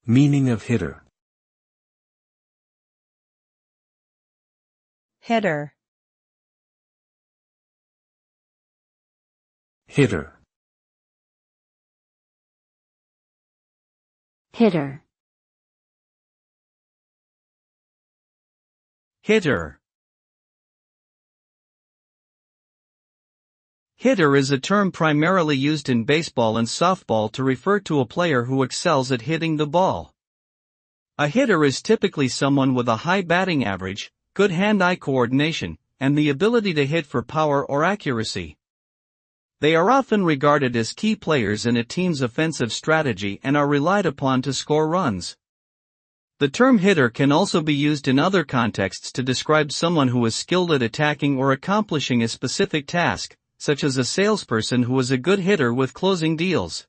Meaning of hitter. Hitter. Hitter. Hitter. Hitter. Hitter is a term primarily used in baseball and softball to refer to a player who excels at hitting the ball. A hitter is typically someone with a high batting average, good hand-eye coordination, and the ability to hit for power or accuracy. They are often regarded as key players in a team's offensive strategy and are relied upon to score runs. The term hitter can also be used in other contexts to describe someone who is skilled at attacking or accomplishing a specific task, such as a salesperson who is a good hitter with closing deals.